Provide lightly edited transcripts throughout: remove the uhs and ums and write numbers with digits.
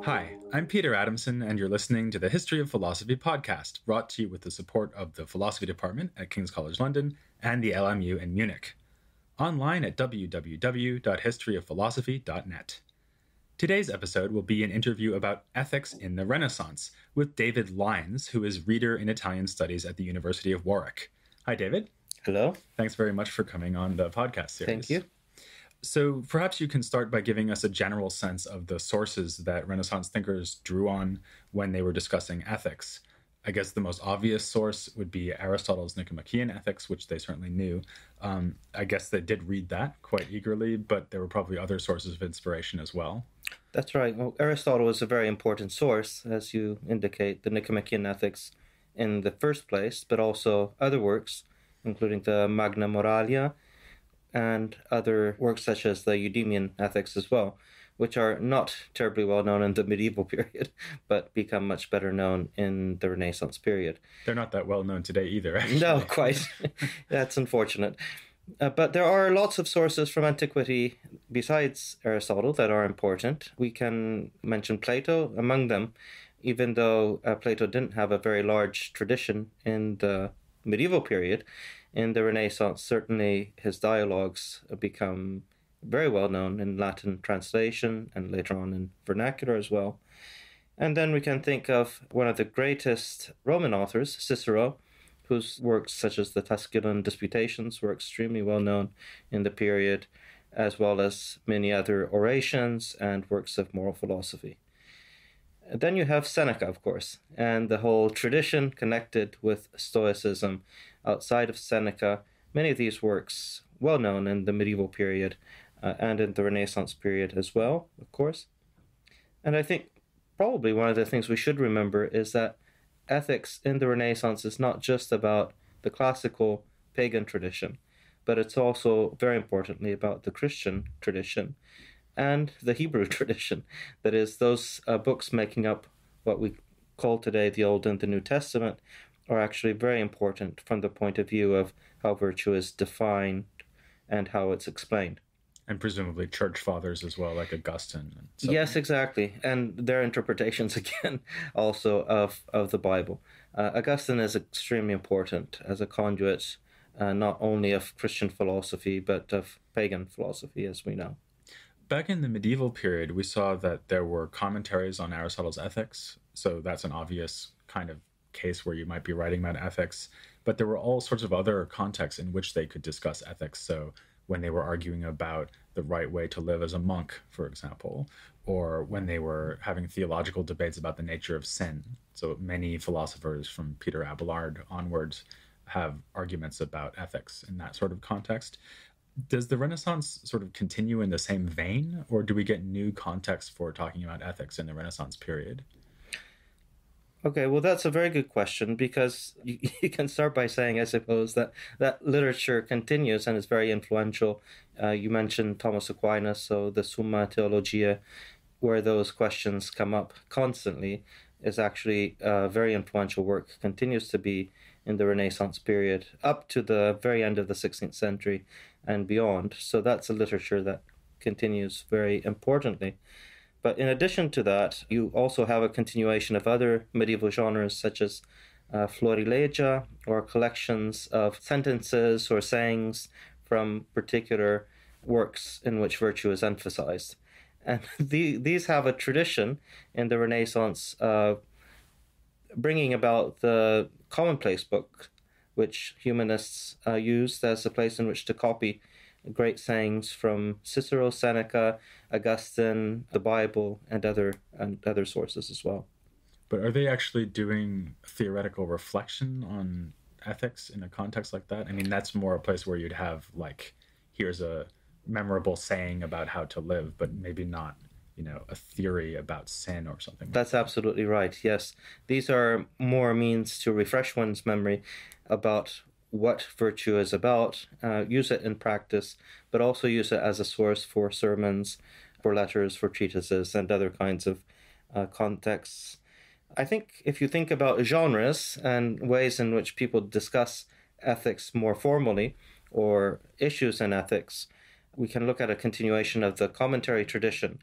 Hi, I'm Peter Adamson, and you're listening to the History of Philosophy podcast, brought to you with the support of the Philosophy Department at King's College London and the LMU in Munich. Online at www.historyofphilosophy.net. Today's episode will be an interview about ethics in the Renaissance with David Lyons, who is Reader in Italian Studies at the University of Warwick. Hi, David. Hello. Thanks very much for coming on the podcast series. Thank you. So perhaps you can start by giving us a general sense of the sources that Renaissance thinkers drew on when they were discussing ethics. I guess the most obvious source would be Aristotle's Nicomachean ethics, which they certainly knew. I guess they did read that quite eagerly, but there were probably other sources of inspiration as well. That's right. Well, Aristotle is a very important source, as you indicate, the Nicomachean ethics in the first place, but also other works, including the Magna Moralia, and other works such as the Eudemian ethics as well, which are not terribly well known in the medieval period, but become much better known in the Renaissance period. They're not that well known today either, actually. No, quite. That's unfortunate. But there are lots of sources from antiquity besides Aristotle that are important. We can mention Plato among them, even though Plato didn't have a very large tradition in the medieval period. In the Renaissance, certainly his dialogues become very well known in Latin translation and later on in vernacular as well. And then we can think of one of the greatest Roman authors, Cicero, whose works such as the Tusculan Disputations were extremely well known in the period, as well as many other orations and works of moral philosophy. Then you have Seneca, of course, and the whole tradition connected with Stoicism. Outside of Seneca, many of these works well known in the medieval period and in the Renaissance period as well, of course. And I think probably one of the things we should remember is that ethics in the Renaissance is not just about the classical pagan tradition, but it's also, very importantly, about the Christian tradition and the Hebrew tradition. That is, those books making up what we call today the Old and the New Testament are actually very important from the point of view of how virtue is defined and how it's explained. And presumably church fathers as well, like Augustine. And so Yes, exactly. And their interpretations, again, also of the Bible. Augustine is extremely important as a conduit, not only of Christian philosophy, but of pagan philosophy, as we know. Back in the medieval period, we saw that there were commentaries on Aristotle's ethics. So that's an obvious kind of case where you might be writing about ethics. But there were all sorts of other contexts in which they could discuss ethics. So when they were arguing about the right way to live as a monk, for example, or when they were having theological debates about the nature of sin. So many philosophers from Peter Abelard onwards have arguments about ethics in that sort of context. Does the Renaissance sort of continue in the same vein, or do we get new contexts for talking about ethics in the Renaissance period? Okay, well, that's a very good question, because you can start by saying, I suppose, that literature continues and is very influential. You mentioned Thomas Aquinas, so the Summa Theologiae, where those questions come up constantly, is actually a very influential work, continues to be in the Renaissance period, up to the very end of the 16th century and beyond. So that's a literature that continues very importantly. But in addition to that, you also have a continuation of other medieval genres such as florilegia, or collections of sentences or sayings from particular works in which virtue is emphasized. And these have a tradition in the Renaissance bringing about the commonplace book, which humanists used as a place in which to copy great sayings from Cicero, Seneca, Augustine, the Bible, and other sources as well. But are they actually doing theoretical reflection on ethics in a context like that? I mean, that's more a place where you'd have, like, here's a memorable saying about how to live, but maybe not, a theory about sin or something. That's absolutely right, yes. These are more means to refresh one's memory about what virtue is about, use it in practice, but also use it as a source for sermons, for letters, for treatises, and other kinds of contexts. I think if you think about genres and ways in which people discuss ethics more formally, or issues in ethics, we can look at a continuation of the commentary tradition.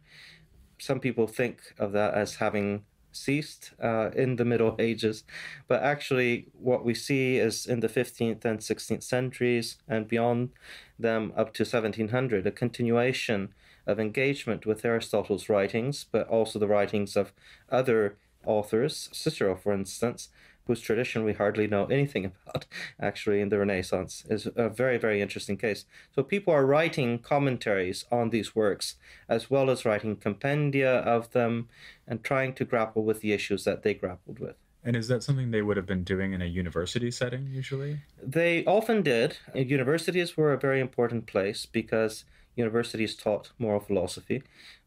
some people think of that as having ceased in the Middle Ages, but actually what we see is in the 15th and 16th centuries and beyond them up to 1700, a continuation of engagement with Aristotle's writings, but also the writings of other authors, Cicero, for instance, whose tradition we hardly know anything about, actually, in the Renaissance, is a very, very interesting case. So people are writing commentaries on these works, as well as writing compendia of them and trying to grapple with the issues that they grappled with. And is that something they would have been doing in a university setting usually? They often did. Universities were a very important place because universities taught moral philosophy,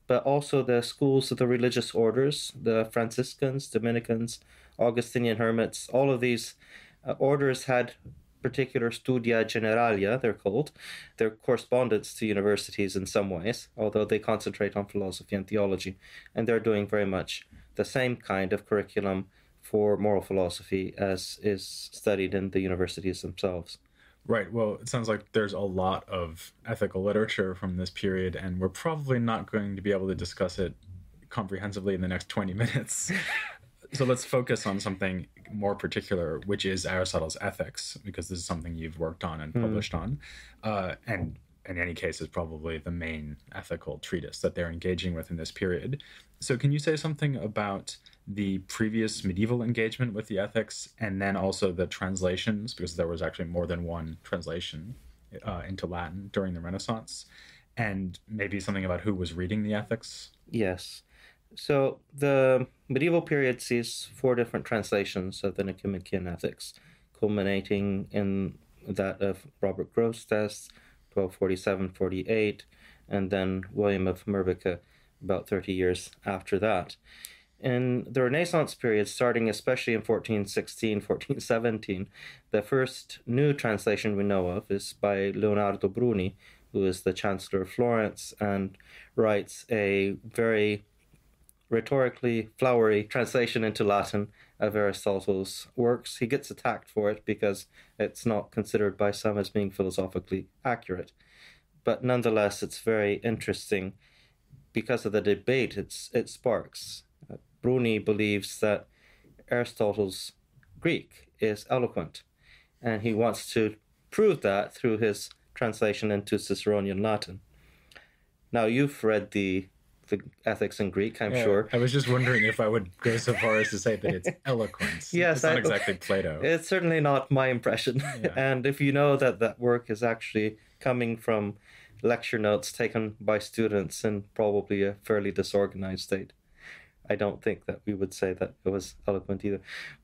but also the schools of the religious orders, the Franciscans, Dominicans, Augustinian hermits, all of these orders had particular studia generalia, they're called. They're correspondence to universities in some ways, although they concentrate on philosophy and theology. And they're doing very much the same kind of curriculum for moral philosophy as is studied in the universities themselves. Right. Well, it sounds like there's a lot of ethical literature from this period, and we're probably not going to be able to discuss it comprehensively in the next 20 minutes. So let's focus on something more particular, which is Aristotle's Ethics, because this is something you've worked on and published on. And in any case, is probably the main ethical treatise that they're engaging with in this period. So can you say something about the previous medieval engagement with the ethics, and then also the translations, because there was actually more than one translation into Latin during the Renaissance, and maybe something about who was reading the ethics? Yes. So the medieval period sees 4 different translations of the Nicomachean Ethics, culminating in that of Robert Grosseteste, 1247-48, and then William of Merbeeke about 30 years after that. In the Renaissance period, starting especially in 1416, 1417, the first new translation we know of is by Leonardo Bruni, who is the Chancellor of Florence and writes a very rhetorically flowery translation into Latin of Aristotle's works. He gets attacked for it because it's not considered by some as being philosophically accurate. But nonetheless, it's very interesting because of the debate it sparks. Bruni believes that Aristotle's Greek is eloquent, and he wants to prove that through his translation into Ciceronian Latin. Now, you've read the Ethics in Greek, I'm sure. I was just wondering if I would go so far as to say that it's eloquence. Yes, it's not exactly Plato. It's certainly not my impression. Yeah. And if you know that work is actually coming from lecture notes taken by students in probably a fairly disorganized state, I don't think that we would say that it was eloquent either.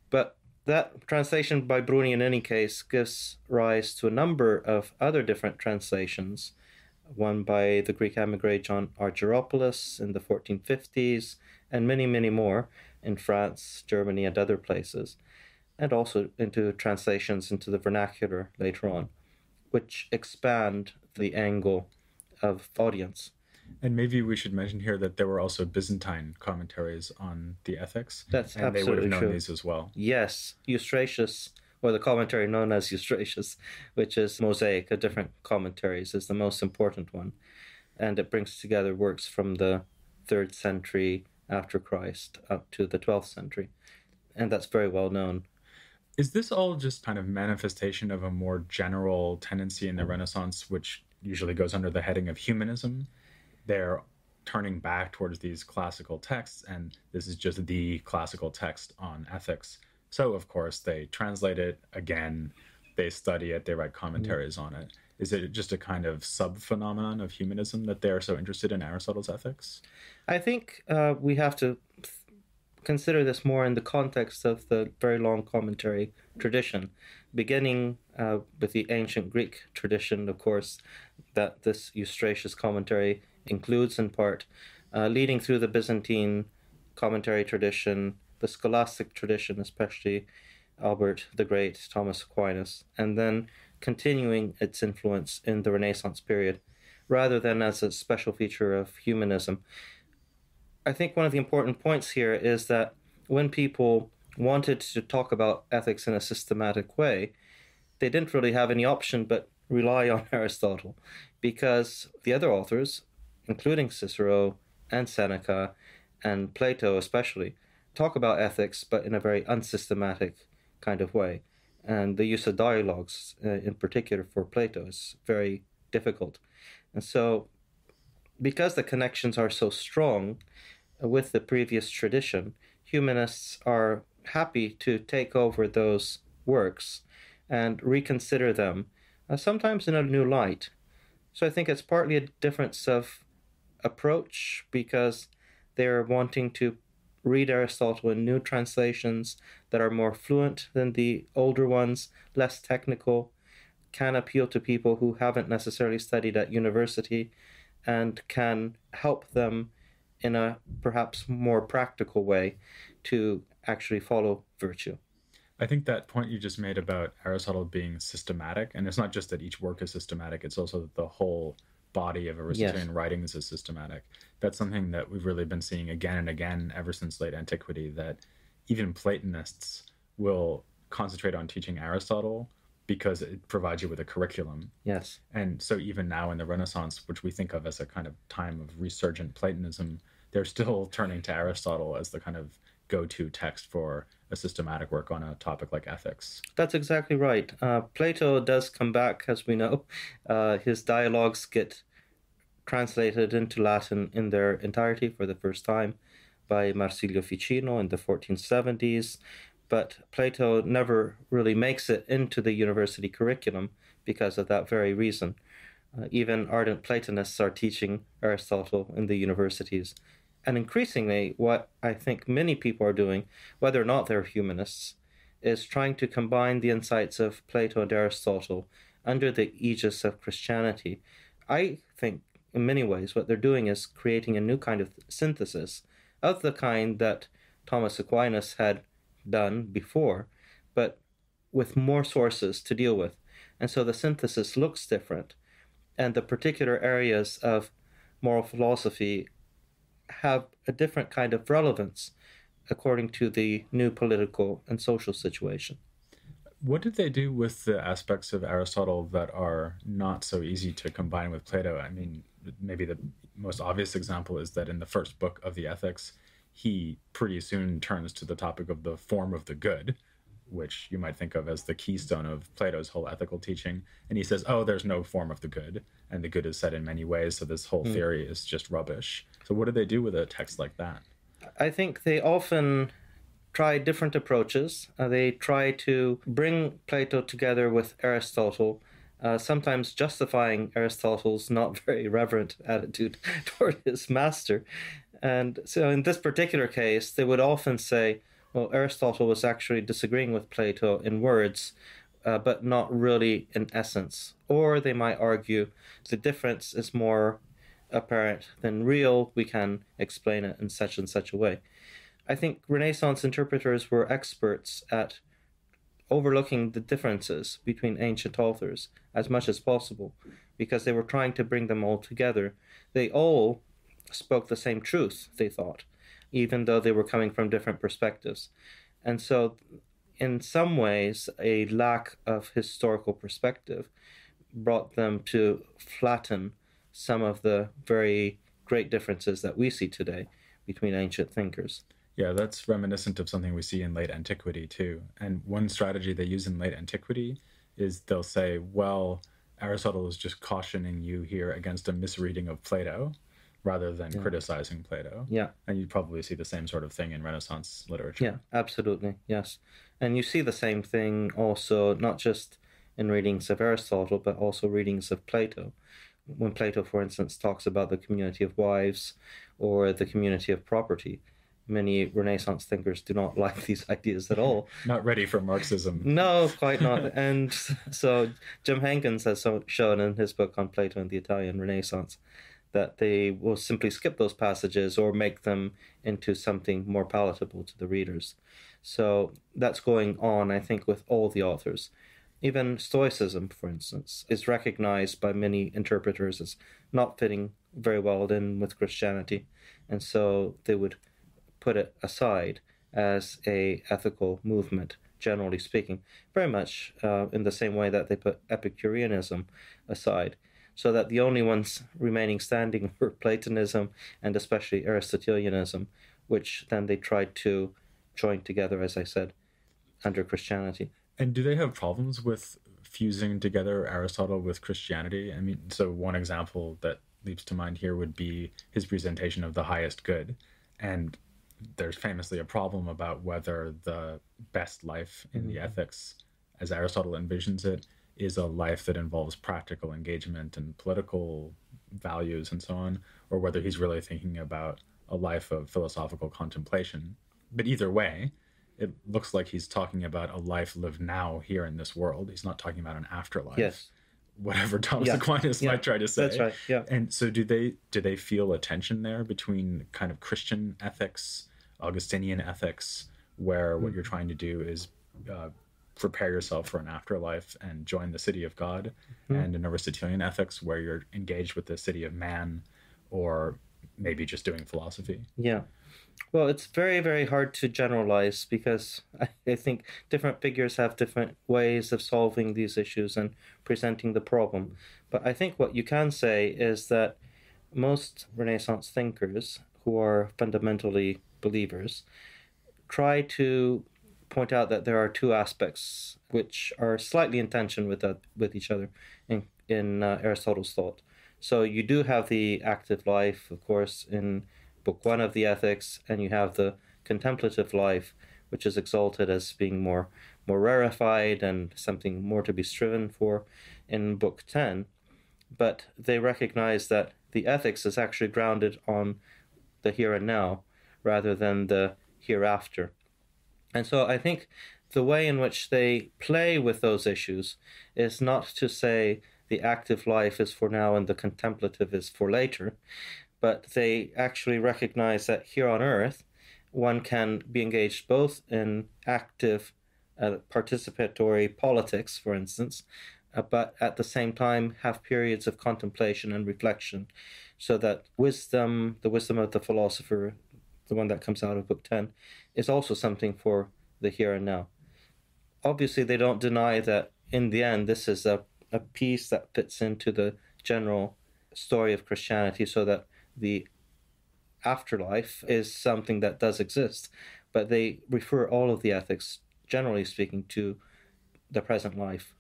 But that translation by Bruni, in any case, gives rise to a number of other different translations. One by the Greek emigre John Argyropoulos in the 1450s, and many, many more in France, Germany, and other places, and also into translations into the vernacular later on, which expand the angle of audience. And maybe we should mention here that there were also Byzantine commentaries on the ethics. That's and absolutely they would have known true. these as well. Yes, Eustratius, or the commentary known as Eustratius, which is mosaic of different commentaries, is the most important one. And it brings together works from the 3rd century after Christ up to the 12th century. And that's very well known. Is this all just kind of manifestation of a more general tendency in the Renaissance, which usually goes under the heading of humanism? They're turning back towards these classical texts, and this is just the classical text on ethics. So, of course, they translate it again, they study it, they write commentaries on it. Is it just a kind of sub-phenomenon of humanism that they're so interested in Aristotle's ethics? I think we have to consider this more in the context of the very long commentary tradition, beginning with the ancient Greek tradition, of course, that this Eustratius commentary includes in part, leading through the Byzantine commentary tradition, the scholastic tradition, especially Albert the Great, Thomas Aquinas, and then continuing its influence in the Renaissance period, rather than as a special feature of humanism. I think one of the important points here is that when people wanted to talk about ethics in a systematic way, they didn't really have any option but rely on Aristotle, because the other authors, including Cicero, and Seneca and Plato especially talk about ethics, but in a very unsystematic kind of way. And the use of dialogues, in particular for Plato, is very difficult. And so, because the connections are so strong with the previous tradition, humanists are happy to take over those works and reconsider them, sometimes in a new light. So I think it's partly a difference of approach because they're wanting to read Aristotle in new translations that are more fluent than the older ones, less technical, can appeal to people who haven't necessarily studied at university, and can help them in a perhaps more practical way to actually follow virtue. I think that point you just made about Aristotle being systematic, and it's not just that each work is systematic, it's also that the whole body of Aristotelian Yes. writings is systematic. That's something that we've really been seeing again and again ever since late antiquity, that even Platonists will concentrate on teaching Aristotle because it provides you with a curriculum. Yes. And so even now in the Renaissance, which we think of as a kind of time of resurgent Platonism, they're still turning to Aristotle as the kind of go-to text for a systematic work on a topic like ethics. That's exactly right. Plato does come back, as we know. His dialogues get translated into Latin in their entirety for the first time by Marsilio Ficino in the 1470s. But Plato never really makes it into the university curriculum because of that very reason. Even ardent Platonists are teaching Aristotle in the universities. And increasingly, what I think many people are doing, whether or not they're humanists, is trying to combine the insights of Plato and Aristotle under the aegis of Christianity. I think, in many ways, what they're doing is creating a new kind of synthesis of the kind that Thomas Aquinas had done before, but with more sources to deal with. And so the synthesis looks different, and the particular areas of moral philosophy have a different kind of relevance according to the new political and social situation. What did they do with the aspects of Aristotle that are not so easy to combine with Plato? I mean, maybe the most obvious example is that in the first book of the Ethics, he pretty soon turns to the topic of the form of the good, which you might think of as the keystone of Plato's whole ethical teaching. And he says, oh, there's no form of the good, and the good is said in many ways, so this whole theory is just rubbish. So what do they do with a text like that? I think they often try different approaches. They try to bring Plato together with Aristotle, sometimes justifying Aristotle's not very reverent attitude toward his master. And so in this particular case, they would often say, well, Aristotle was actually disagreeing with Plato in words, but not really in essence. Or they might argue the difference is more apparent than real. We can explain it in such and such a way. I think Renaissance interpreters were experts at overlooking the differences between ancient authors as much as possible because they were trying to bring them all together. They all spoke the same truth, they thought, even though they were coming from different perspectives. And so, in some ways, a lack of historical perspective brought them to flatten some of the very great differences that we see today between ancient thinkers. Yeah, that's reminiscent of something we see in late antiquity too. And one strategy they use in late antiquity is they'll say, well, Aristotle is just cautioning you here against a misreading of Plato rather than criticizing Plato. Yeah. And you'd probably see the same sort of thing in Renaissance literature. Yeah, absolutely. Yes. And you see the same thing also, not just in readings of Aristotle, but also readings of Plato. When Plato, for instance, talks about the community of wives or the community of property, many Renaissance thinkers do not like these ideas at all. Not ready for Marxism. No, quite not. And so Jim Hankins has shown in his book on Plato and the Italian Renaissance that they will simply skip those passages or make them into something more palatable to the readers. So that's going on, I think, with all the authors. Even Stoicism, for instance, is recognized by many interpreters as not fitting very well in with Christianity. And so they would put it aside as a ethical movement, generally speaking, very much in the same way that they put Epicureanism aside. so that the only ones remaining standing were Platonism and especially Aristotelianism, which then they tried to join together, as I said, under Christianity. And do they have problems with fusing together Aristotle with Christianity? I mean, so one example that leaps to mind here would be his presentation of the highest good. And there's famously a problem about whether the best life in the ethics, as Aristotle envisions it, is a life that involves practical engagement and political values and so on, or whether he's really thinking about a life of philosophical contemplation. But either way, it looks like he's talking about a life lived now here in this world. He's not talking about an afterlife. Yes. Whatever Thomas Aquinas might try to say. That's right. Yeah. And so do they feel a tension there between kind of Christian ethics, Augustinian ethics, where what you're trying to do is prepare yourself for an afterlife and join the city of God, and an Aristotelian ethics where you're engaged with the city of man, or maybe just doing philosophy? Yeah. Well, it's very, very hard to generalize because I think different figures have different ways of solving these issues and presenting the problem. But I think what you can say is that most Renaissance thinkers who are fundamentally believers try to point out that there are two aspects which are slightly in tension with each other in Aristotle's thought. So you do have the active life, of course, in Book 1 of the Ethics, and you have the contemplative life, which is exalted as being more rarefied and something more to be striven for in Book 10. But they recognize that the ethics is actually grounded on the here and now rather than the hereafter. And so I think the way in which they play with those issues is not to say the active life is for now and the contemplative is for later, but they actually recognize that here on earth, one can be engaged both in active participatory politics, for instance, but at the same time have periods of contemplation and reflection, so that wisdom, the wisdom of the philosopher, the one that comes out of Book 10, is also something for the here and now. Obviously, they don't deny that in the end, this is a piece that fits into the general story of Christianity, so that the afterlife is something that does exist, but they refer all of the ethics, generally speaking, to the present life.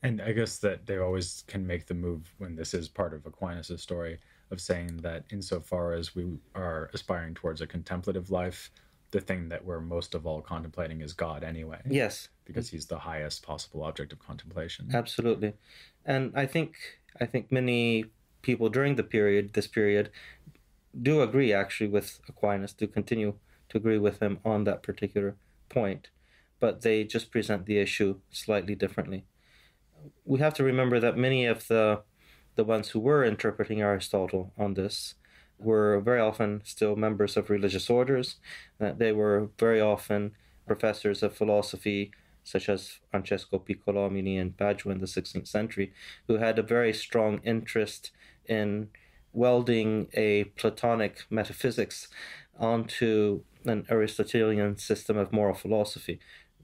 And I guess that they always can make the move when this is part of Aquinas' story of saying that insofar as we are aspiring towards a contemplative life, the thing that we're most of all contemplating is God anyway. Yes. Because he's the highest possible object of contemplation. Absolutely. And I think many people during this period, do agree actually with Aquinas, do continue to agree with him on that particular point, but they just present the issue slightly differently. We have to remember that many of the ones who were interpreting Aristotle on this were very often still members of religious orders, that they were very often professors of philosophy, such as Francesco Piccolomini and Padua in the 16th century, who had a very strong interest in welding a Platonic metaphysics onto an Aristotelian system of moral philosophy.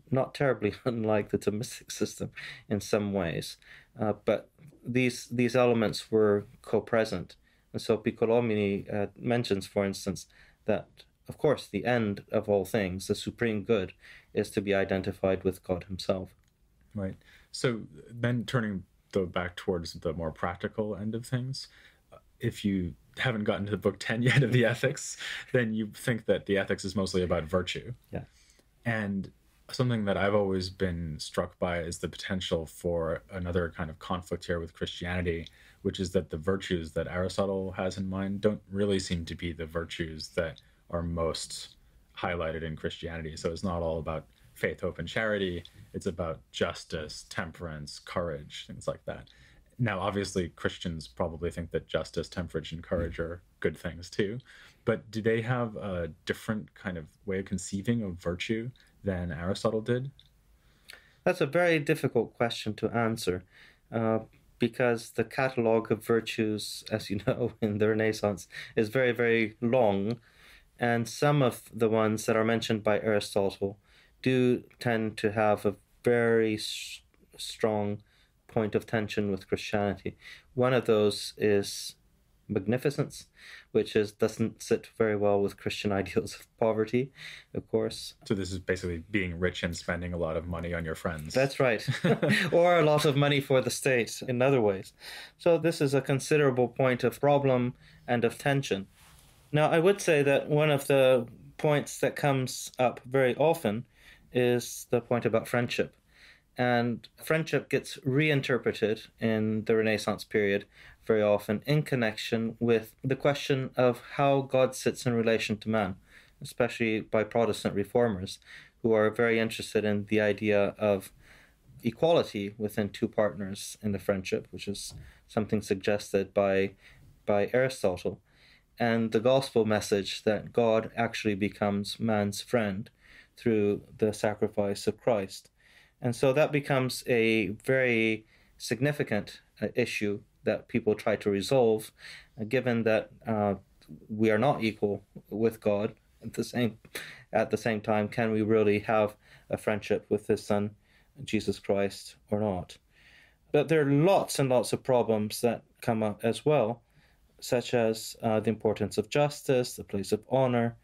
Not terribly unlike the Thomistic system in some ways, but these elements were co-present. And so Piccolomini mentions, for instance, that, of course, the end of all things, the supreme good, is to be identified with God himself. Right. So then turning back towards the more practical end of things, if you haven't gotten to the Book 10 yet of the Ethics, then you think that the Ethics is mostly about virtue. Yeah. And something that I've always been struck by is the potential for another kind of conflict here with Christianity, which is that the virtues that Aristotle has in mind don't really seem to be the virtues that are most highlighted in Christianity. So it's not all about faith, hope, and charity. It's about justice, temperance, courage, things like that. Now, obviously, Christians probably think that justice, temperance, and courage are good things too. But do they have a different kind of way of conceiving of virtue than Aristotle did? That's a very difficult question to answer, because the catalogue of virtues, as you know, in the Renaissance is very, very long, and some of the ones that are mentioned by Aristotle do tend to have a very strong point of tension with Christianity. One of those is magnificence, which doesn't sit very well with Christian ideals of poverty, of course. So this is basically being rich and spending a lot of money on your friends. That's right. Or a lot of money for the state in other ways. So this is a considerable point of problem and of tension. Now, I would say that one of the points that comes up very often is the point about friendship. And friendship gets reinterpreted in the Renaissance period very often in connection with the question of how God sits in relation to man, especially by Protestant reformers who are very interested in the idea of equality within two partners in the friendship, which is something suggested by Aristotle, and the gospel message that God actually becomes man's friend through the sacrifice of Christ. And so that becomes a very significant issue that people try to resolve, given that we are not equal with God at the same time. Can we really have a friendship with His Son, Jesus Christ, or not? But there are lots and lots of problems that come up as well, such as the importance of justice, the place of honor,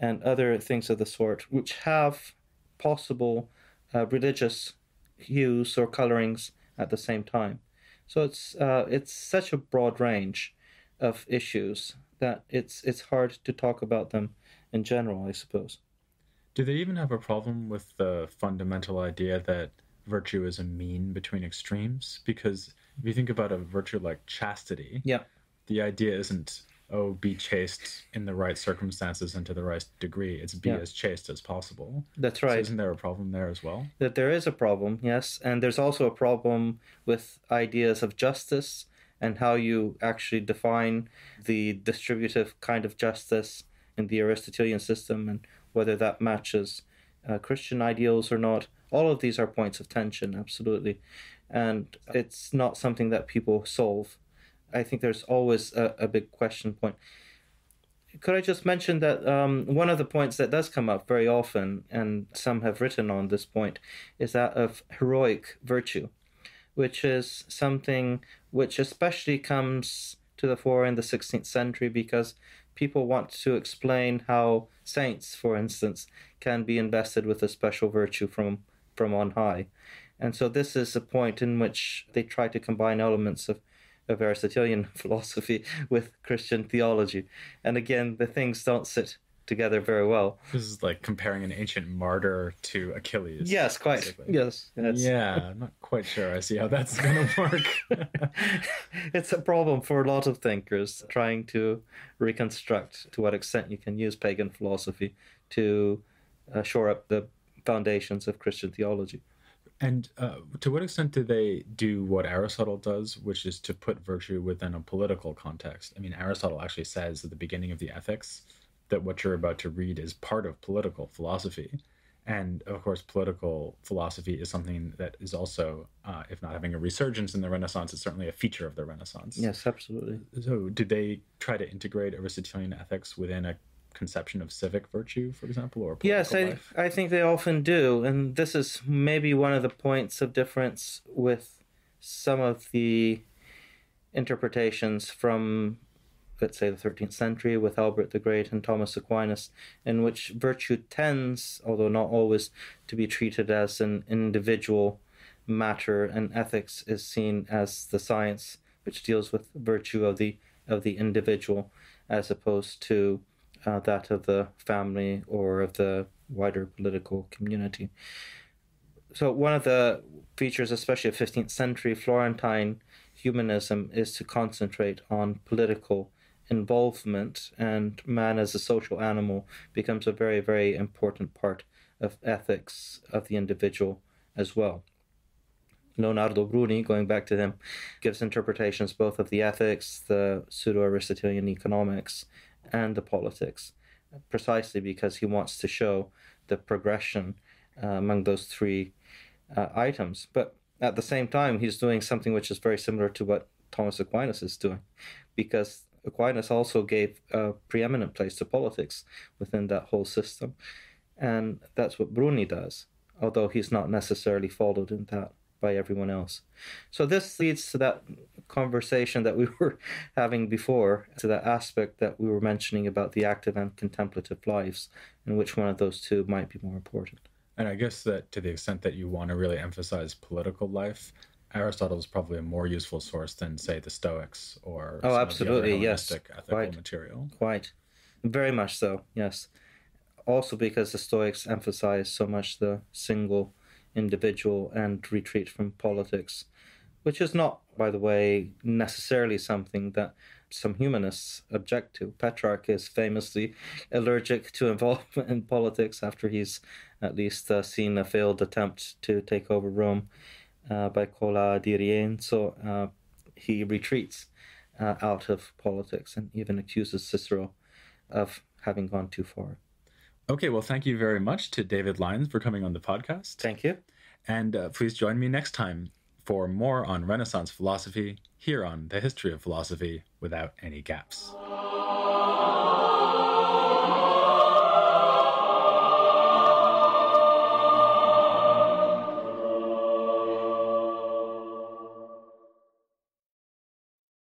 and other things of the sort, which have possible religious hues or colorings at the same time. So it's such a broad range of issues that it's hard to talk about them in general, I suppose. Do they even have a problem with the fundamental idea that virtue is a mean between extremes? Because if you think about a virtue like chastity, Yeah. the idea isn't, oh, be chaste in the right circumstances and to the right degree. It's be as chaste as possible. That's right. So isn't there a problem there as well? That there is a problem, yes. And there's also a problem with ideas of justice and how you actually define the distributive kind of justice in the Aristotelian system and whether that matches Christian ideals or not. All of these are points of tension, absolutely. And it's not something that people solve. I think there's always a big question point. Could I just mention that one of the points that does come up very often, and some have written on this point, is that of heroic virtue, which is something which especially comes to the fore in the 16th century because people want to explain how saints, for instance, can be invested with a special virtue from on high. And so this is a point in which they try to combine elements of Aristotelian philosophy with Christian theology. And again, the things don't sit together very well. This is like comparing an ancient martyr to Achilles. Yes, quite. Basically. Yes. Yeah, I'm not quite sure I see how that's going to work. It's a problem for a lot of thinkers trying to reconstruct to what extent you can use pagan philosophy to shore up the foundations of Christian theology. And to what extent do they do what Aristotle does, which is to put virtue within a political context? I mean, Aristotle actually says at the beginning of the Ethics that what you're about to read is part of political philosophy. And of course, political philosophy is something that is also, if not having a resurgence in the Renaissance, it's certainly a feature of the Renaissance. Yes, absolutely. So did they try to integrate Aristotelian ethics within a conception of civic virtue, for example, or political life? I think they often do. And this is maybe one of the points of difference with some of the interpretations from, let's say, the 13th century with Albert the Great and Thomas Aquinas, in which virtue tends, although not always, to be treated as an individual matter, and ethics is seen as the science which deals with virtue of the individual as opposed to that of the family or of the wider political community. So one of the features, especially of 15th century Florentine humanism, is to concentrate on political involvement, and man as a social animal becomes a very, very important part of ethics of the individual as well. Leonardo Bruni, going back to him, gives interpretations both of the ethics, the pseudo-Aristotelian economics, and the politics, precisely because he wants to show the progression among those three items. But at the same time, he's doing something which is very similar to what Thomas Aquinas is doing, because Aquinas also gave a preeminent place to politics within that whole system. And that's what Bruni does, although he's not necessarily followed in that by everyone else. So this leads to that conversation that we were having before, to that aspect that we were mentioning about the active and contemplative lives, and which one of those two might be more important. And I guess that to the extent that you want to really emphasize political life, Aristotle is probably a more useful source than, say, the Stoics or Oh, some absolutely, of the other yes. Hellenistic ethical Quite. material. Quite. Very much so, yes. Also because the Stoics emphasize so much the single individual and retreat from politics, which is not, by the way, necessarily something that some humanists object to. Petrarch is famously allergic to involvement in politics after he's at least seen a failed attempt to take over Rome by Cola di Rienzo. He retreats out of politics and even accuses Cicero of having gone too far. Okay, well, thank you very much to David Lyons for coming on the podcast. Thank you. And please join me next time for more on Renaissance philosophy here on The History of Philosophy Without Any Gaps.